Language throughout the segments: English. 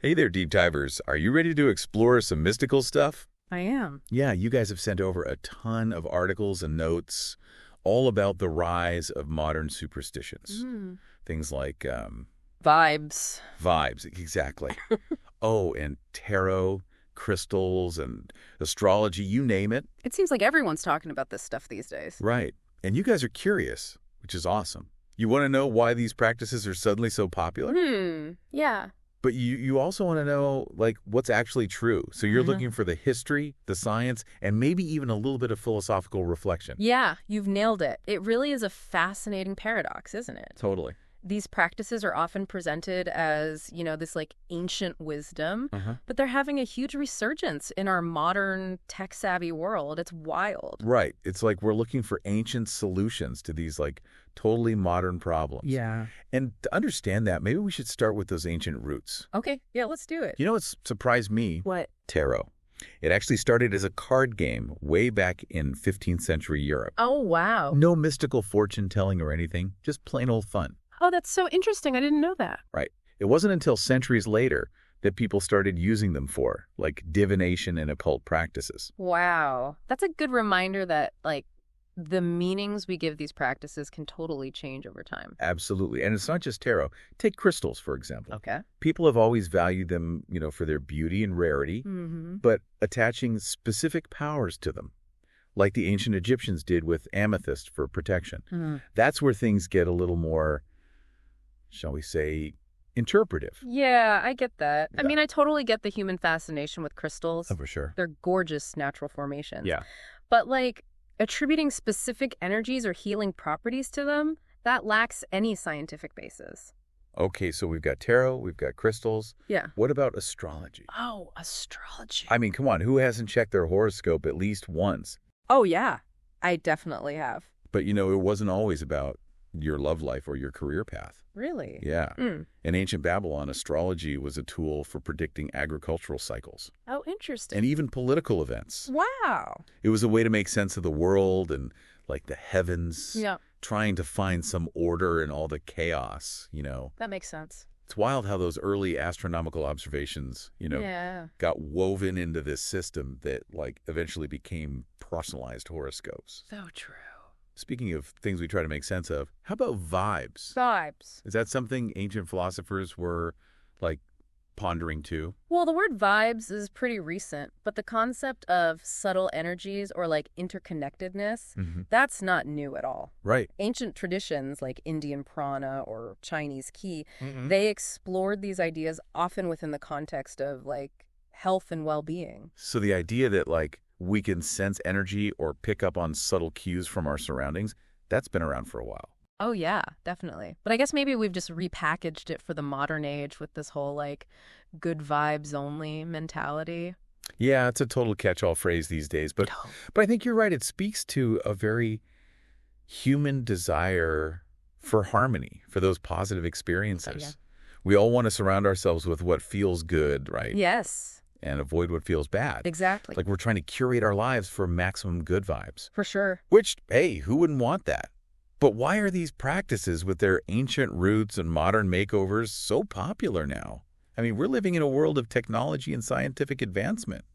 Hey there, deep divers. Are you ready to explore some mystical stuff? I am. Yeah, you guys have sent over a ton of articles and notes all about the rise of modern superstitions. Things like Vibes. vibes, exactly. Oh, and tarot, crystals, and astrology, you name it. It seems like everyone's talking about this stuff these days. Right. And you guys are curious, which is awesome. You want to know why these practices are suddenly so popular? Yeah. But you also want to know, like, what's actually true. So you're looking for the history, the science, and maybe even a little bit of philosophical reflection. Yeah, you've nailed it. It really is a fascinating paradox, isn't it? Totally. These practices are often presented as, this like ancient wisdom, but they're having a huge resurgence in our modern tech-savvy world. It's wild. Right. It's like we're looking for ancient solutions to these, like, totally modern problems. Yeah. And to understand that, maybe we should start with those ancient roots. Okay, yeah, let's do it. You know what's surprised me? What? Tarot. It actually started as a card game way back in 15th century Europe. Oh, wow. No mystical fortune telling or anything, just plain old fun. Oh, that's so interesting. I didn't know that. Right. It wasn't until centuries later that people started using them for, like, divination and occult practices. Wow. That's a good reminder that, like, the meanings we give these practices can totally change over time. Absolutely. And it's not just tarot. Take crystals, for example. Okay. People have always valued them, for their beauty and rarity, but attaching specific powers to them, like the ancient Egyptians did with amethyst for protection. That's where things get a little more, shall we say, interpretive. Yeah, I get that. Yeah. I mean, I totally get the human fascination with crystals. Oh, for sure. They're gorgeous natural formations. Yeah. But, like, attributing specific energies or healing properties to them, that lacks any scientific basis. Okay, so we've got tarot, we've got crystals. Yeah. What about astrology? Oh, astrology. I mean, come on, who hasn't checked their horoscope at least once? Oh, yeah. I definitely have. But, it wasn't always about your love life or your career path. Really? Yeah. In ancient Babylon, astrology was a tool for predicting agricultural cycles. Oh, interesting. And even political events. Wow. It was a way to make sense of the world and, like, the heavens. Yeah. Trying to find some order in all the chaos, That makes sense. It's wild how those early astronomical observations, Yeah. got woven into this system that, like, eventually became personalized horoscopes. So true. Speaking of things we try to make sense of, how about vibes? Vibes. Is that something ancient philosophers were, like, pondering too? Well, the word vibes is pretty recent, but the concept of subtle energies or, like, interconnectedness, that's not new at all. Right. Ancient traditions like Indian prana or Chinese qi, they explored these ideas often within the context of, like, health and well-being. So the idea that, like, we can sense energy or pick up on subtle cues from our surroundings, that's been around for a while. Oh, yeah, definitely. But I guess maybe we've just repackaged it for the modern age with this whole, like, good vibes only mentality. Yeah, it's a total catch-all phrase these days. But I think you're right. It speaks to a very human desire for harmony, for those positive experiences. Yeah. We all want to surround ourselves with what feels good, right? Yes. And avoid what feels bad. Exactly. Like we're trying to curate our lives for maximum good vibes. For sure. Which, hey, who wouldn't want that? But why are these practices with their ancient roots and modern makeovers so popular now? I mean, we're living in a world of technology and scientific advancement.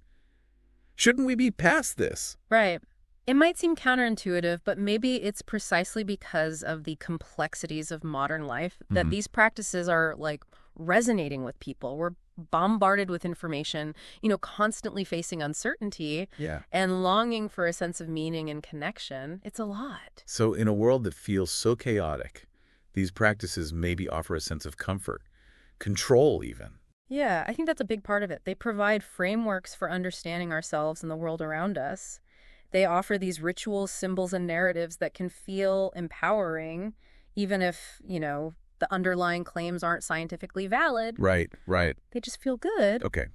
Shouldn't we be past this? Right. It might seem counterintuitive, but maybe it's precisely because of the complexities of modern life that these practices are, like, resonating with people. We're bombarded with information, constantly facing uncertainty and longing for a sense of meaning and connection. It's a lot. So in a world that feels so chaotic, these practices maybe offer a sense of comfort, control even. Yeah, I think that's a big part of it. They provide frameworks for understanding ourselves and the world around us. They offer these rituals, symbols, and narratives that can feel empowering, even if, the underlying claims aren't scientifically valid. Right. They just feel good. Okay.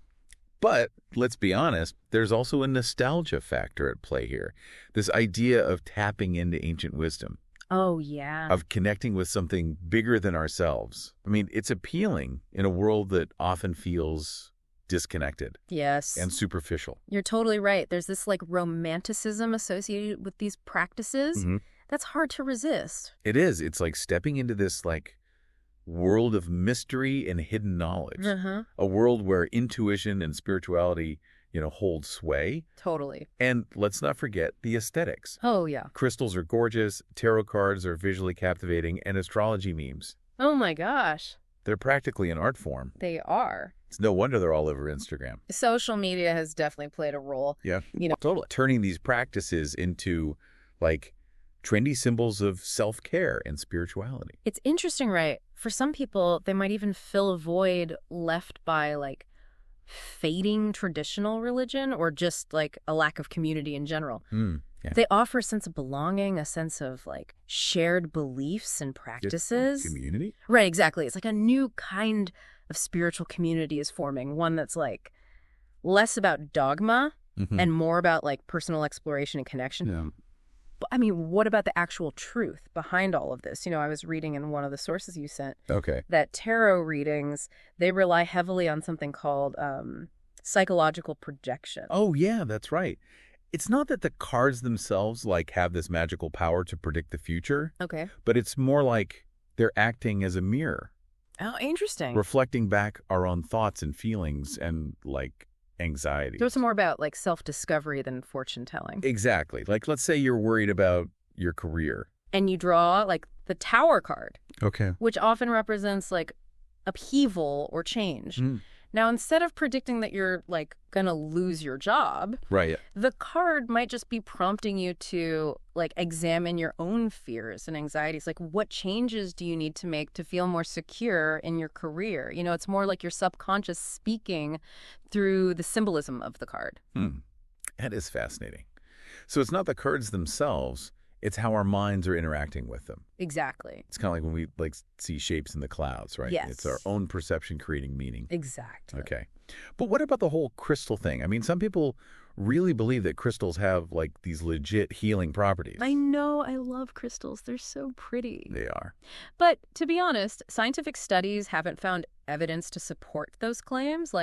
But let's be honest, there's also a nostalgia factor at play here. This idea of tapping into ancient wisdom. Oh, yeah. Of connecting with something bigger than ourselves. I mean, it's appealing in a world that often feels disconnected. Yes. And superficial. You're totally right. There's this, like, romanticism associated with these practices that's hard to resist. It is. It's like stepping into this, like, world of mystery and hidden knowledge. A world where intuition and spirituality, hold sway. Totally. And let's not forget the aesthetics. Oh, yeah. Crystals are gorgeous, tarot cards are visually captivating, and astrology memes. Oh, my gosh. They're practically an art form. They are. It's no wonder they're all over Instagram. Social media has definitely played a role. Yeah, totally. Turning these practices into, trendy symbols of self-care and spirituality. It's interesting, right? For some people, they might even fill a void left by, fading traditional religion or just, a lack of community in general. Yeah. They offer a sense of belonging, a sense of, shared beliefs and practices. Just community? Right, exactly. It's like a new kind of spiritual community is forming, one that's, less about dogma and more about, personal exploration and connection. Yeah. But, I mean, what about the actual truth behind all of this? I was reading in one of the sources you sent that tarot readings, they rely heavily on something called psychological projection. Oh, yeah, that's right. It's not that the cards themselves, have this magical power to predict the future. Okay. But it's more like they're acting as a mirror. Oh, interesting. Reflecting back our own thoughts and feelings and, anxiety. So it's more about, self-discovery than fortune-telling. Exactly. Let's say you're worried about your career. And you draw, the Tower card. Okay. Which often represents, upheaval or change. Now, instead of predicting that you're, going to lose your job, right, the card might just be prompting you to, examine your own fears and anxieties. What changes do you need to make to feel more secure in your career? It's more like your subconscious speaking through the symbolism of the card. That is fascinating. So it's not the cards themselves, it's how our minds are interacting with them. Exactly. It's kind of like when we see shapes in the clouds, right? Yes. It's our own perception creating meaning. Exactly. Okay. But what about the whole crystal thing? I mean, some people really believe that crystals have these legit healing properties. I know. I love crystals. They're so pretty. They are. But to be honest, scientific studies haven't found evidence to support those claims.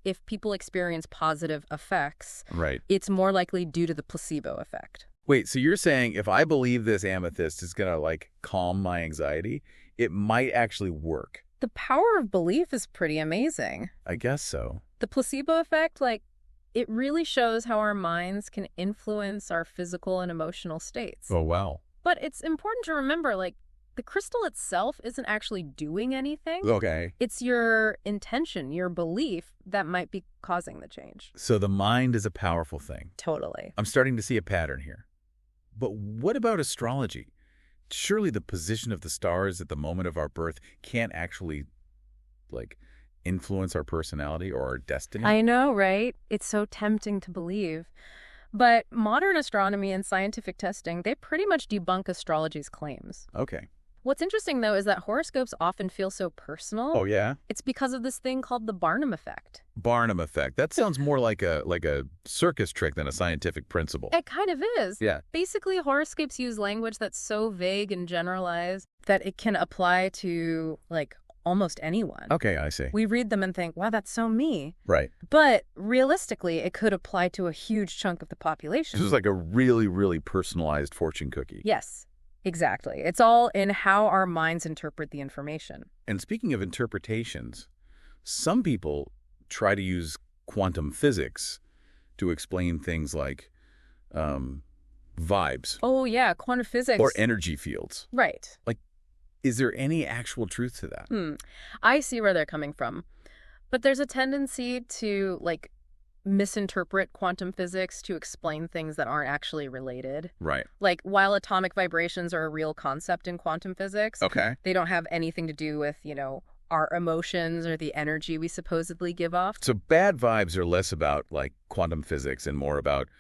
If people experience positive effects, right, it's more likely due to the placebo effect. Wait, so you're saying if I believe this amethyst is going to, calm my anxiety, it might actually work? The power of belief is pretty amazing. I guess so. The placebo effect, it really shows how our minds can influence our physical and emotional states. Oh, wow. But it's important to remember, the crystal itself isn't actually doing anything. Okay. It's your intention, your belief that might be causing the change. So the mind is a powerful thing. Totally. I'm starting to see a pattern here. But what about astrology? Surely the position of the stars at the moment of our birth can't actually, influence our personality or our destiny? I know, right? It's so tempting to believe. But modern astronomy and scientific testing, they pretty much debunk astrology's claims. Okay. What's interesting, though, is that horoscopes often feel so personal. Oh, yeah? It's because of this thing called the Barnum effect. Barnum effect. That sounds more like a circus trick than a scientific principle. It kind of is. Yeah. Basically, horoscopes use language that's so vague and generalized that it can apply to, almost anyone. Okay, I see. We read them and think, wow, that's so me. Right. But realistically, it could apply to a huge chunk of the population. This is like a really, really personalized fortune cookie. Yes. Exactly. It's all in how our minds interpret the information. And speaking of interpretations, some people try to use quantum physics to explain things like vibes. Oh, yeah, quantum physics. Or energy fields. Right. Is there any actual truth to that? I see where they're coming from. But there's a tendency to, misinterpret quantum physics to explain things that aren't actually related. Right. While atomic vibrations are a real concept in quantum physics, okay, they don't have anything to do with, our emotions or the energy we supposedly give off. So bad vibes are less about, quantum physics and more about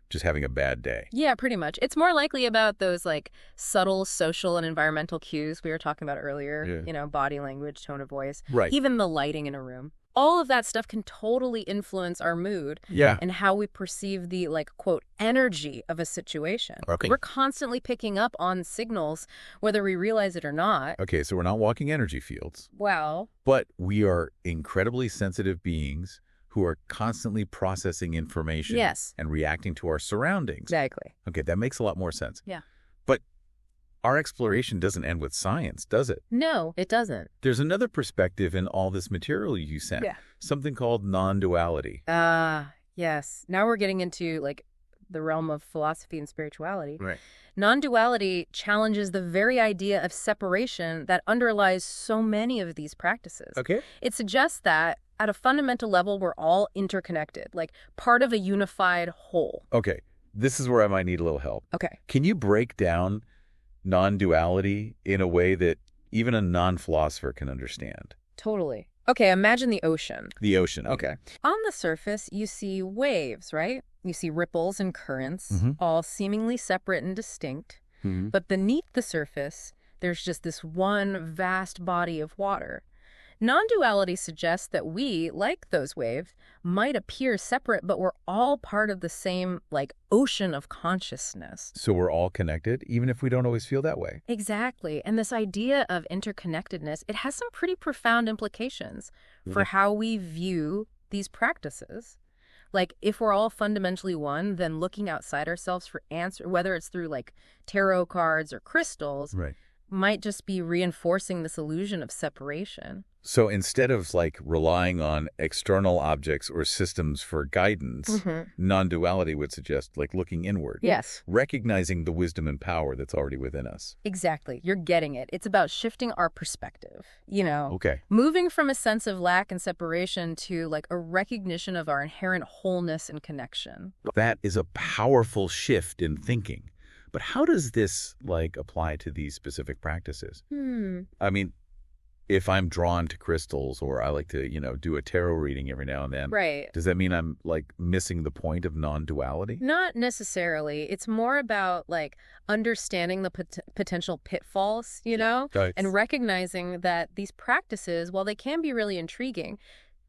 just having a bad day. Yeah, pretty much. It's more likely about those, subtle social and environmental cues we were talking about earlier. Yeah. Body language, tone of voice. Right. Even the lighting in a room. All of that stuff can totally influence our mood and how we perceive the, quote, energy of a situation. Okay. We're constantly picking up on signals, whether we realize it or not. Okay, so we're not walking energy fields. Well. But we are incredibly sensitive beings who are constantly processing information. Yes. And reacting to our surroundings. Exactly. Okay, that makes a lot more sense. Yeah. But our exploration doesn't end with science, does it? No, it doesn't. There's another perspective in all this material you sent, something called non-duality. Yes. Now we're getting into, like, the realm of philosophy and spirituality. Right. Non-duality challenges the very idea of separation that underlies so many of these practices. Okay. It suggests that, at a fundamental level, we're all interconnected, like part of a unified whole. Okay. This is where I might need a little help. Okay. Can you break down non-duality in a way that even a non-philosopher can understand? Totally. Okay, imagine the ocean. The ocean, okay. On the surface, you see waves, right? You see ripples and currents, all seemingly separate and distinct. But beneath the surface, there's just this one vast body of water. Non-duality suggests that we, like those waves, might appear separate, but we're all part of the same, like, ocean of consciousness. So we're all connected, even if we don't always feel that way. Exactly. And this idea of interconnectedness, it has some pretty profound implications for how we view these practices. Like, if we're all fundamentally one, then looking outside ourselves for answers, whether it's through, like, tarot cards or crystals, might just be reinforcing this illusion of separation. So instead of, like, relying on external objects or systems for guidance, non-duality would suggest, like, looking inward. Yes. Recognizing the wisdom and power that's already within us. Exactly. You're getting it. It's about shifting our perspective, you know. Okay. Moving from a sense of lack and separation to, like, a recognition of our inherent wholeness and connection. That is a powerful shift in thinking. But how does this, like, apply to these specific practices? I mean, if I'm drawn to crystals or I like to, you know, do a tarot reading every now and then, does that mean I'm, like, missing the point of non-duality? Not necessarily. It's more about, like, understanding the potential pitfalls, you know, and recognizing that these practices, while they can be really intriguing,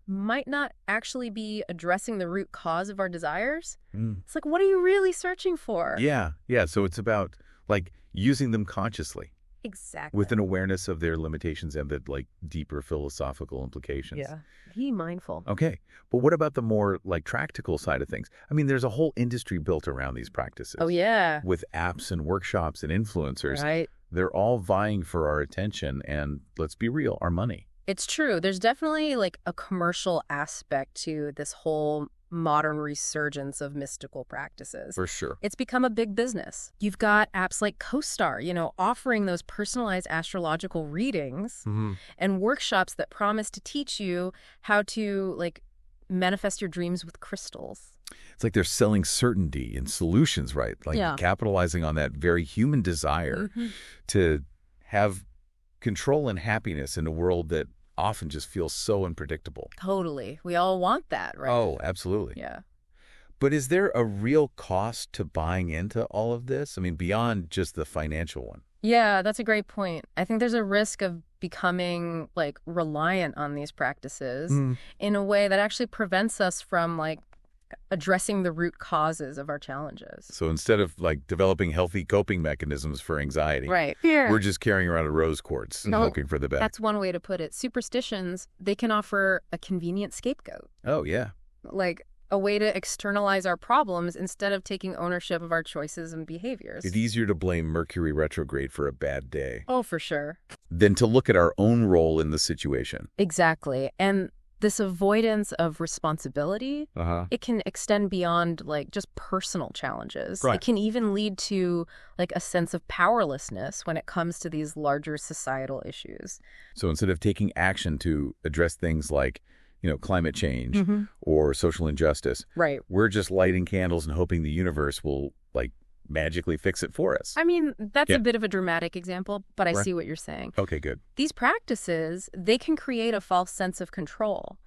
might not actually be addressing the root cause of our desires. It's like, what are you really searching for? Yeah. So it's about, like, using them consciously. Exactly. With an awareness of their limitations and the, like, deeper philosophical implications. Yeah. Be mindful. Okay. But what about the more, like, practical side of things? I mean, there's a whole industry built around these practices. Oh, yeah. With apps and workshops and influencers. Right. They're all vying for our attention and, let's be real, our money. It's true. There's definitely, like, a commercial aspect to this whole modern resurgence of mystical practices. For sure. It's become a big business. You've got apps like CoStar, you know, offering those personalized astrological readings and workshops that promise to teach you how to, like, manifest your dreams with crystals. It's like they're selling certainty and solutions, right? Like capitalizing on that very human desire to have control and happiness in a world that often just feels so unpredictable. Totally. We all want that, right? Oh, absolutely. Yeah. But is there a real cost to buying into all of this? I mean, beyond just the financial one. Yeah, that's a great point. I think there's a risk of becoming, like, reliant on these practices in a way that actually prevents us from, like, addressing the root causes of our challenges. So instead of, like, developing healthy coping mechanisms for anxiety, we're just carrying around a rose quartz and hoping for the best. That's one way to put it. Superstitions, they can offer a convenient scapegoat. Oh, yeah. Like a way to externalize our problems instead of taking ownership of our choices and behaviors. It's easier to blame Mercury retrograde for a bad day. Oh, for sure. Than to look at our own role in the situation. Exactly. And this avoidance of responsibility, it can extend beyond, like, just personal challenges. It can even lead to, like, a sense of powerlessness when it comes to these larger societal issues. So instead of taking action to address things like, you know, climate change or social injustice, we're just lighting candles and hoping the universe will, like, magically fix it for us. I mean, that's a bit of a dramatic example, but I see what you're saying. Okay, good. These practices, they can create a false sense of control,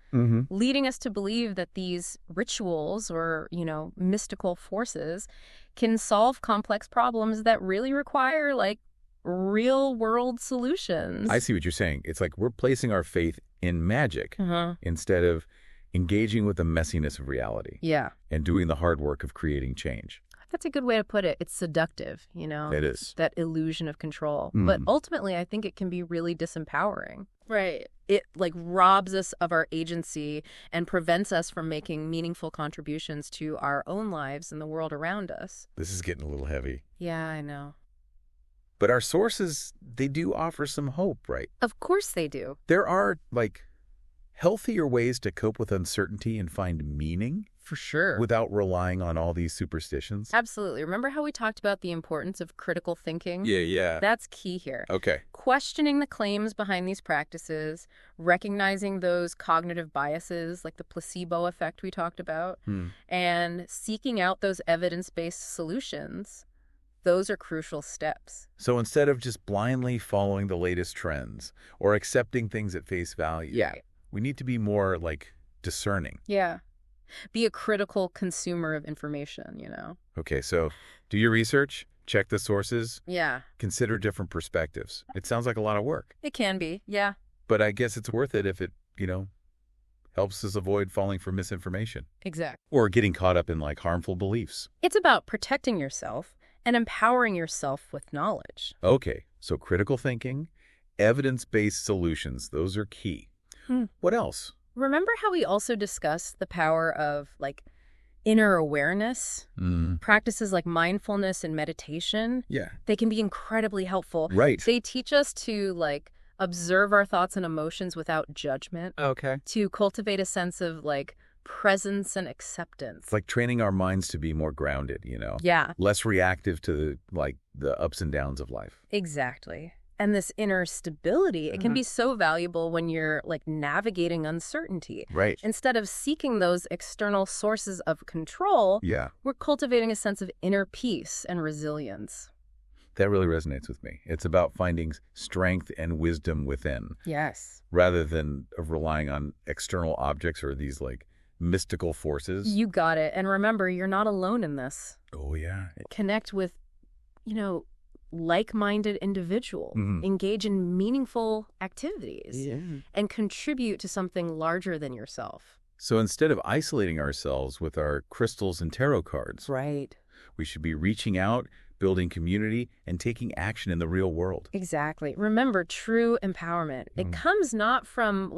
leading us to believe that these rituals or, you know, mystical forces can solve complex problems that really require, like, real world solutions. I see what you're saying. It's like we're placing our faith in magic instead of engaging with the messiness of reality. Yeah. And doing the hard work of creating change. That's a good way to put it. It's seductive, you know? It is. That illusion of control. But ultimately, I think it can be really disempowering. Right. It, like, robs us of our agency and prevents us from making meaningful contributions to our own lives and the world around us. This is getting a little heavy. Yeah, I know. But our sources, they do offer some hope, right? Of course they do. There are, healthier ways to cope with uncertainty and find meaning For sure. without relying on all these superstitions. Absolutely. Remember how we talked about the importance of critical thinking? Yeah. That's key here. Okay. Questioning the claims behind these practices, recognizing those cognitive biases like the placebo effect we talked about, and seeking out those evidence-based solutions. Those are crucial steps. So instead of just blindly following the latest trends or accepting things at face value, we need to be more, discerning. Yeah. Be a critical consumer of information, Okay, so do your research, check the sources, Yeah. consider different perspectives. It sounds like a lot of work, It can be, yeah. but I guess it's worth it if it, helps us avoid falling for misinformation Exactly. or getting caught up in, harmful beliefs. It's about protecting yourself and empowering yourself with knowledge. Okay, so critical thinking, evidence-based solutions, those are key. What else? Remember how we also discussed the power of, inner awareness? Practices like mindfulness and meditation? Yeah. They can be incredibly helpful. Right. They teach us to, observe our thoughts and emotions without judgment. Okay. To cultivate a sense of, presence and acceptance. It's like training our minds to be more grounded, Yeah. Less reactive to, the ups and downs of life. Exactly. And this inner stability, it can be so valuable when you're, navigating uncertainty. Right. Instead of seeking those external sources of control, Yeah. we're cultivating a sense of inner peace and resilience. That really resonates with me. It's about finding strength and wisdom within Yes. rather than relying on external objects or these, mystical forces. You got it. And remember, you're not alone in this. Oh, yeah. Connect with, like-minded individuals. Engage in meaningful activities. And contribute to something larger than yourself. So instead of isolating ourselves with our crystals and tarot cards, Right. we should be reaching out, building community, and taking action in the real world. Exactly. Remember, true empowerment. It comes not from,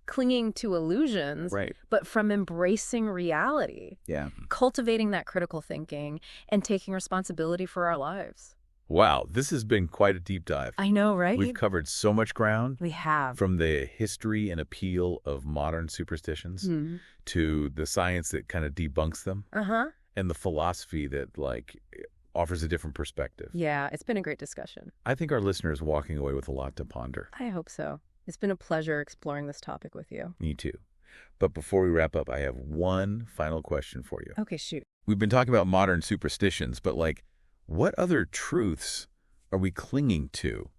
clinging to illusions, Right. but from embracing reality, Yeah. cultivating that critical thinking, and taking responsibility for our lives. Wow, this has been quite a deep dive. I know, right? We've covered so much ground, We have. from the history and appeal of modern superstitions to the science that kind of debunks them and the philosophy that offers a different perspective. Yeah, it's been a great discussion. I think our listeners are walking away with a lot to ponder. I hope so. It's been a pleasure exploring this topic with you. Me too. But before we wrap up, I have one final question for you. Okay, shoot. We've been talking about modern superstitions, but what other truths are we clinging to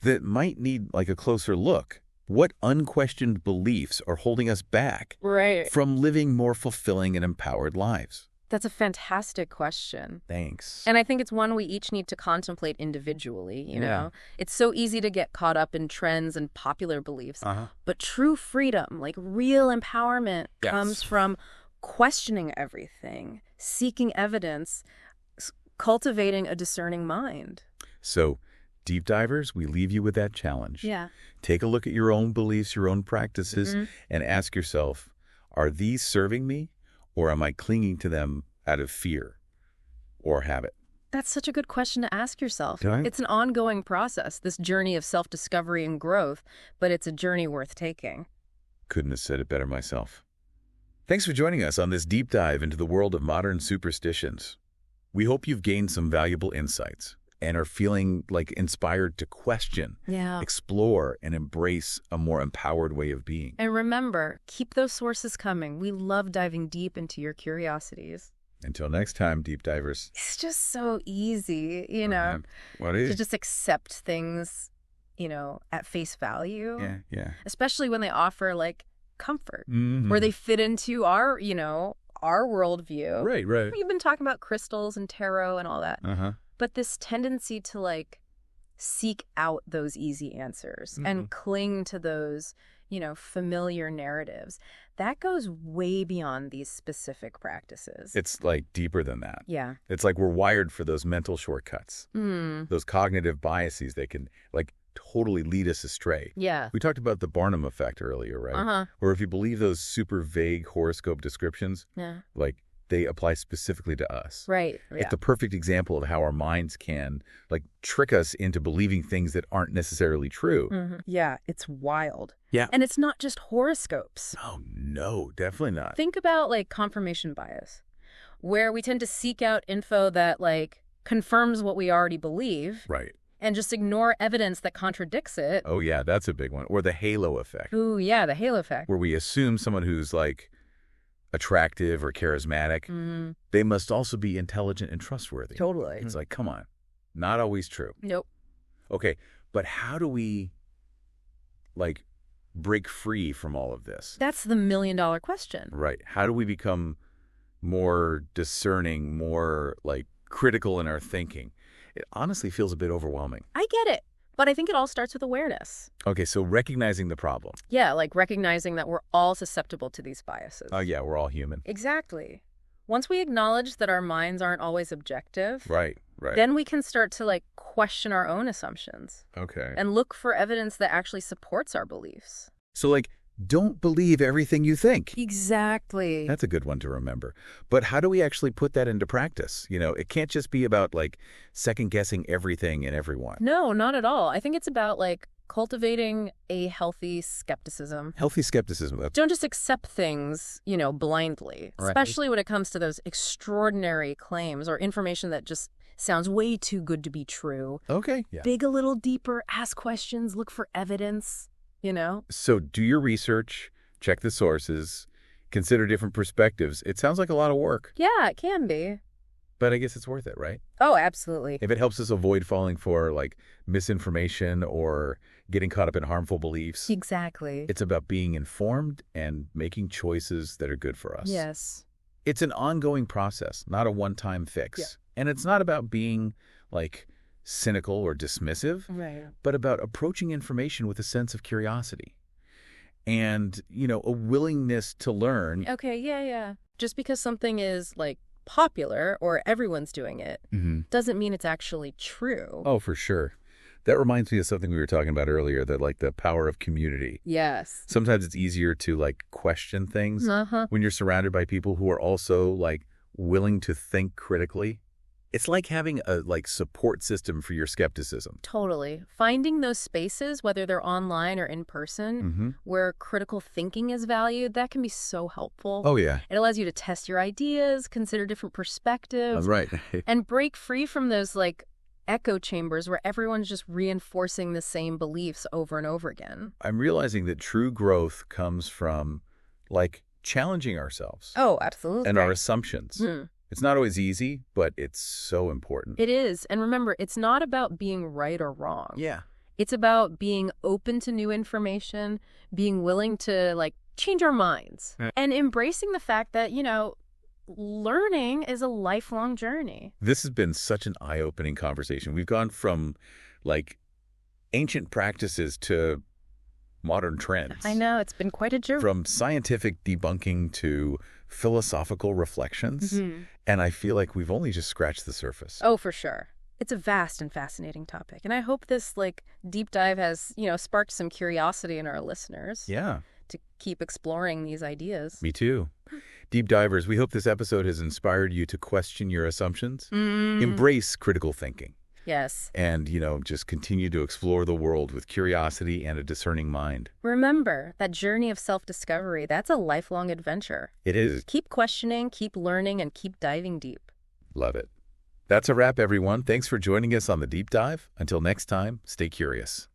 that might need a closer look? What unquestioned beliefs are holding us back Right. from living more fulfilling and empowered lives? That's a fantastic question. Thanks. And I think it's one we each need to contemplate individually, you know? It's so easy to get caught up in trends and popular beliefs. But true freedom, real empowerment, comes from questioning everything, seeking evidence, cultivating a discerning mind. So, deep divers, we leave you with that challenge. Yeah. Take a look at your own beliefs, your own practices, and ask yourself, are these serving me? Or am I clinging to them out of fear or habit? That's such a good question to ask yourself. Right. It's an ongoing process, this journey of self-discovery and growth, but it's a journey worth taking. Couldn't have said it better myself. Thanks for joining us on this deep dive into the world of modern superstitions. We hope you've gained some valuable insights and are feeling inspired to question, explore, and embrace a more empowered way of being. And remember, keep those sources coming. We love diving deep into your curiosities. Until next time, deep divers. It's just so easy, What is? to just accept things, at face value. Yeah. Especially when they offer comfort, where they fit into our, our worldview. Right. We've been talking about crystals and tarot and all that. But this tendency to seek out those easy answers and cling to those, familiar narratives, that goes way beyond these specific practices. It's deeper than that. Yeah. It's we're wired for those mental shortcuts, those cognitive biases that can totally lead us astray. Yeah. We talked about the Barnum effect earlier, right? Or if you believe those super vague horoscope descriptions, they apply specifically to us. Right. It's the perfect example of how our minds can, like, trick us into believing things that aren't necessarily true. Yeah, it's wild. Yeah. And it's not just horoscopes. Oh, no, definitely not. Think about, like, confirmation bias, where we tend to seek out info that, like, confirms what we already believe. Right. And just ignore evidence that contradicts it. Oh, yeah, that's a big one. Or the halo effect. Ooh, yeah, the halo effect. Where we assume someone who's, like, attractive or charismatic, they must also be intelligent and trustworthy. Totally. It's like, come on. Not always true. Nope. Okay, but how do we, like, break free from all of this? That's the million-dollar question. Right. How do we become more discerning, more, like, critical in our thinking? It honestly feels a bit overwhelming. I get it, but I think it all starts with awareness. Okay, so recognizing the problem. Yeah, like recognizing that we're all susceptible to these biases. Oh, yeah, we're all human. Exactly. Once we acknowledge that our minds aren't always objective, Right. then we can start to, like, question our own assumptions. Okay. And look for evidence that actually supports our beliefs. So, like, don't believe everything you think. Exactly. That's a good one to remember. But how do we actually put that into practice? You know, it can't just be about, like, second-guessing everything and everyone. No, not at all. I think it's about, like, cultivating a healthy skepticism. Healthy skepticism. Don't just accept things, blindly, Right. especially when it comes to those extraordinary claims or information that just sounds way too good to be true. Okay. Yeah. Dig a little deeper, ask questions, look for evidence, So do your research, check the sources, consider different perspectives. It sounds like a lot of work, Yeah, it can be. but I guess it's worth it, right? Oh, absolutely. If it helps us avoid falling for, like, misinformation or getting caught up in harmful beliefs, Exactly. it's about being informed and making choices that are good for us. Yes. It's an ongoing process, not a one-time fix. Yeah. And it's not about being, like, cynical or dismissive, Right. but about approaching information with a sense of curiosity and, a willingness to learn. Okay, yeah. Just because something is, like, popular or everyone's doing it doesn't mean it's actually true. Oh, for sure. That reminds me of something we were talking about earlier, that, like, the power of community. Yes. Sometimes it's easier to, like, question things when you're surrounded by people who are also, like, willing to think critically. It's like having a, like, support system for your skepticism. Totally. Finding those spaces, whether they're online or in person, where critical thinking is valued, that can be so helpful. Oh, yeah. It allows you to test your ideas, consider different perspectives, Right. and break free from those, like, echo chambers where everyone's just reinforcing the same beliefs over and over again. I'm realizing that true growth comes from, like, challenging ourselves Oh, absolutely. and our assumptions. It's not always easy, but it's so important. It is. And remember, it's not about being right or wrong. Yeah. It's about being open to new information, being willing to, like, change our minds, and embracing the fact that, learning is a lifelong journey. This has been such an eye-opening conversation. We've gone from, like, ancient practices to modern trends. I know. It's been quite a journey. From scientific debunking to philosophical reflections. And I feel like we've only just scratched the surface. Oh, for sure. It's a vast and fascinating topic. And I hope this, like, deep dive has, sparked some curiosity in our listeners. Yeah. To keep exploring these ideas. Me too. Deep divers, we hope this episode has inspired you to question your assumptions, embrace critical thinking. Yes. And, just continue to explore the world with curiosity and a discerning mind. Remember, that journey of self-discovery, that's a lifelong adventure. It is. Keep questioning, keep learning, and keep diving deep. Love it. That's a wrap, everyone. Thanks for joining us on the Deep Dive. Until next time, stay curious.